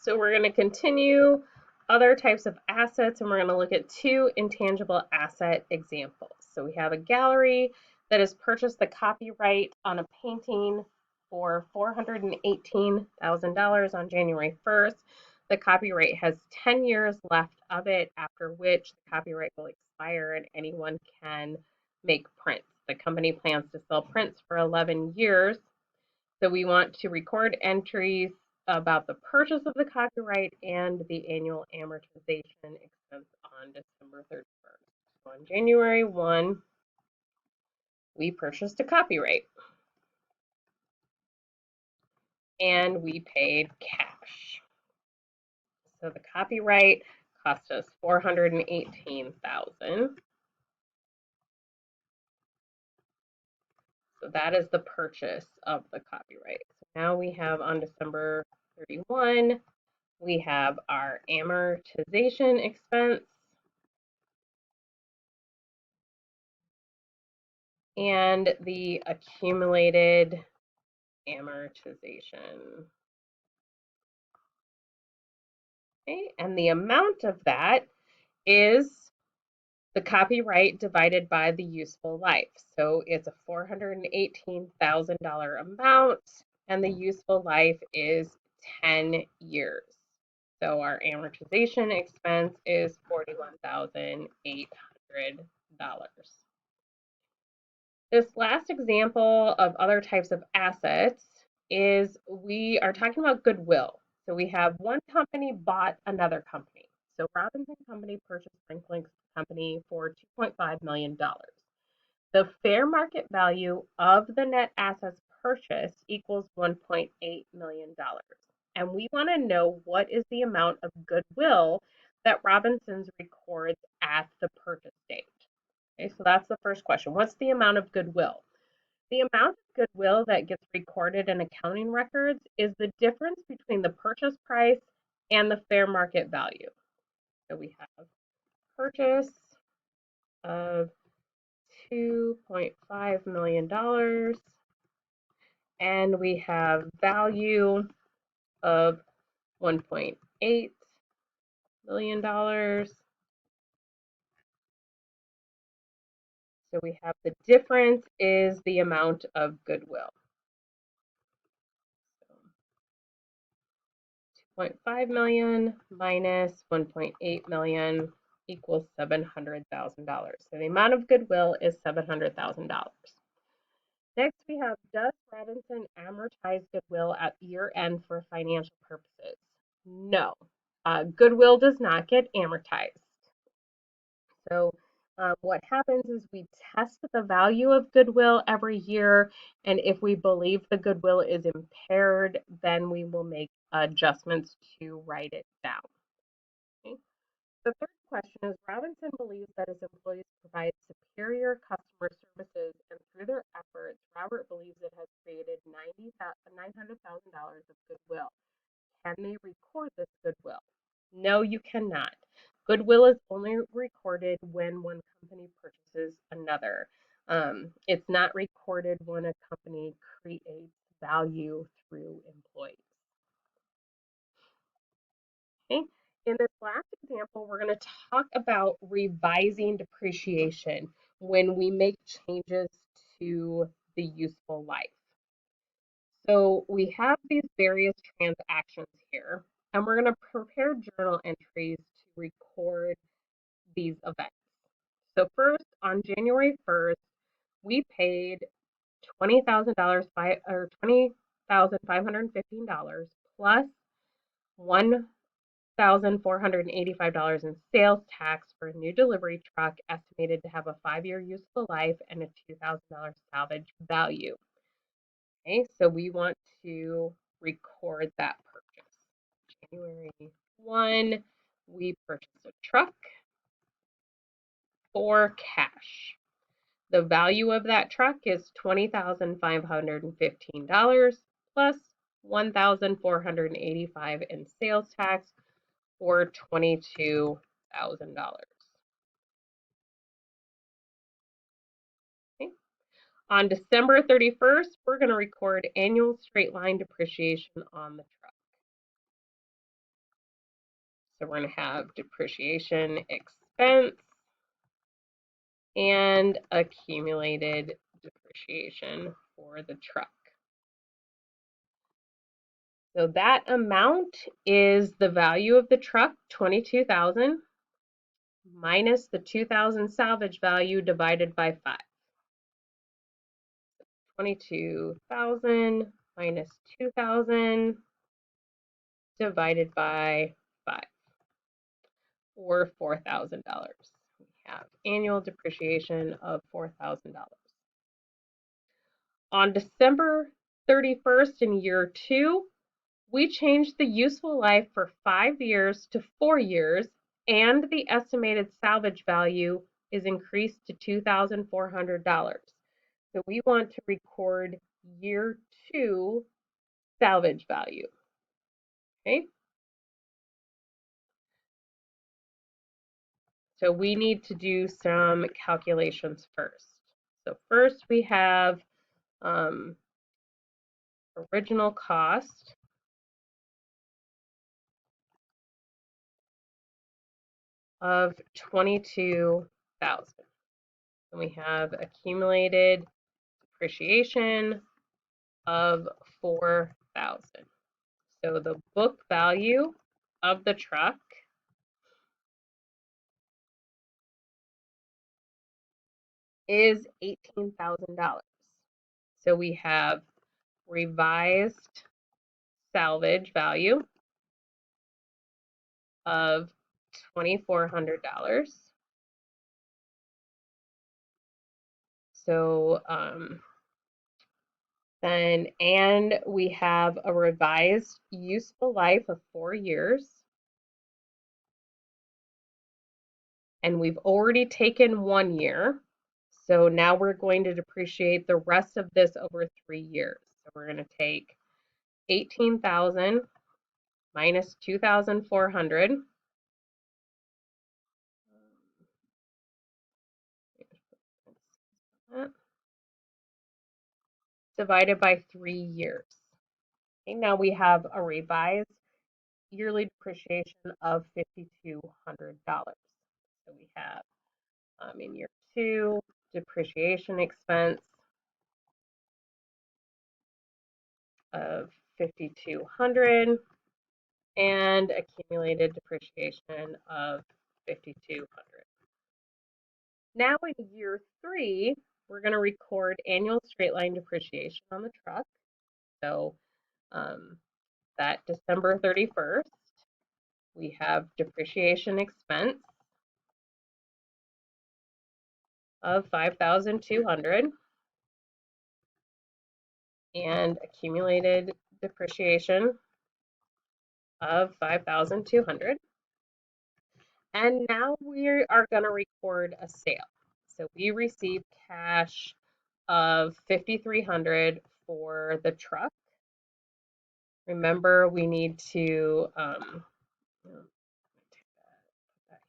So we're going to continue other types of assets, and we're going to look at two intangible asset examples. So we have a gallery that has purchased the copyright on a painting for $418,000 on January 1st. The copyright has 10 years left of it, after which the copyright will expire and anyone can make prints. The company plans to sell prints for 11 years. So we want to record entries about the purchase of the copyright and the annual amortization expense on December 31st. So on January 1, we purchased a copyright and we paid cash. So the copyright cost us $418,000. So that is the purchase of the copyright. So now we have on December 31, we have our amortization expense and the accumulated amortization. Okay, and the amount of that is the copyright divided by the useful life. So it's a $418,000 amount, and the useful life is 10 years. So our amortization expense is $41,800. This last example of other types of assets is we are talking about goodwill. So we have one company bought another company. So Robinson Company purchased Franklin Company for $2.5 million. The fair market value of the net assets purchased equals $1.8 million. And we want to know what is the amount of goodwill that Robinson's records at the purchase date. Okay, so that's the first question. What's the amount of goodwill? The amount of goodwill that gets recorded in accounting records is the difference between the purchase price and the fair market value. So we have purchase of $2.5 million and we have value of $1.8 million. So we have the difference is the amount of goodwill. 2.5 million minus 1.8 million equals $700,000. So the amount of goodwill is $700,000. Next, we have, does Robinson amortize goodwill at year end for financial purposes? No, goodwill does not get amortized. So what happens is we test the value of goodwill every year, and if we believe the goodwill is impaired, then we will make adjustments to write it down. Okay. The third question is, Robinson believes that his employees provide superior customer services, and through their efforts, Robert believes it has created $900,000 of goodwill. Can they record this goodwill? No, you cannot. Goodwill is only recorded when one company purchases another. It's not recorded when a company creates value through employees. Okay. In this last example, we're going to talk about revising depreciation when we make changes to the useful life. So we have these various transactions here, and we're going to prepare journal entries to record these events. So first, on January 1st, we paid $20,000 or $20,515 plus $1,485 in sales tax for a new delivery truck estimated to have a 5-year useful life and a $2,000 salvage value. Okay, so we want to record that purchase. January 1, we purchased a truck for cash. The value of that truck is $20,515 plus $1,485 in sales tax for $22,000. Okay. On December 31st, we're going to record annual straight line depreciation on the truck. So we're going to have depreciation expense and accumulated depreciation for the truck. So that amount is the value of the truck, $22,000, minus the $2,000 salvage value divided by 5. 22,000 minus 2,000 divided by 5, or $4,000. We have annual depreciation of $4,000. On December 31st in year 2, we changed the useful life for 5 years to 4 years, and the estimated salvage value is increased to $2,400. So we want to record year 2 salvage value. Okay. So we need to do some calculations first. So first we have original cost of $22,000. And we have accumulated depreciation of $4,000. So the book value of the truck is $18,000. So we have revised salvage value of $2,400. So and we have a revised useful life of 4 years. And we've already taken 1 year. So now we're going to depreciate the rest of this over 3 years. So we're going to take 18,000 minus 2,400. Divided by 3 years. Okay, now we have a revised yearly depreciation of $5,200. So we have in year 2 depreciation expense of $5,200 and accumulated depreciation of $5,200. Now in year 3, we're going to record annual straight line depreciation on the truck. So that December 31st, we have depreciation expense of $5,200 and accumulated depreciation of $5,200. And now we are going to record a sale. So we received cash of $5,300 for the truck. Remember, we need to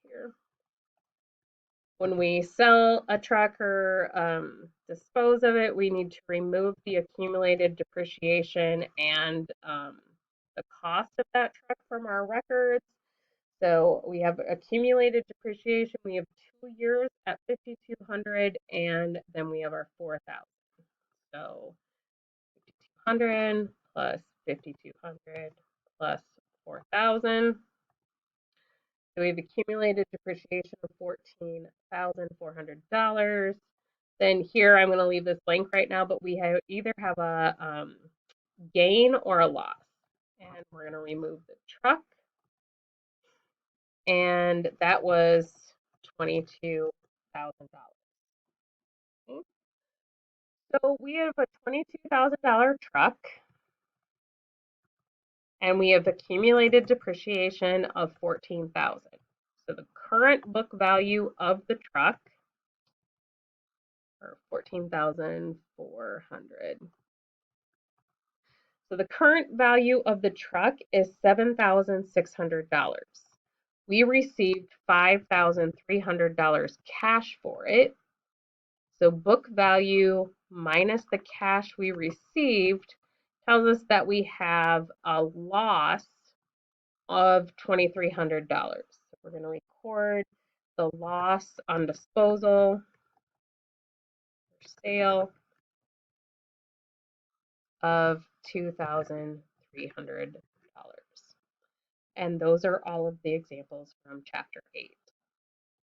here. When we sell a truck or dispose of it, we need to remove the accumulated depreciation and the cost of that truck from our records. So we have accumulated depreciation. We have 2 years at $5,200, and then we have our $4,000. So $5,200 plus $5,200 plus $4,000. So we've accumulated depreciation of $14,400. Then here I'm going to leave this blank right now, but we either have a gain or a loss. And we're going to remove the truck. And that was $22,000. Okay. So we have a $22,000 truck, and we have accumulated depreciation of $14,000. So the current book value of the truck, or $14,400. So the current value of the truck is $7,600. We received $5,300 cash for it. So book value minus the cash we received tells us that we have a loss of $2,300. So we're going to record the loss on disposal or sale of $2,300. And those are all of the examples from Chapter 8.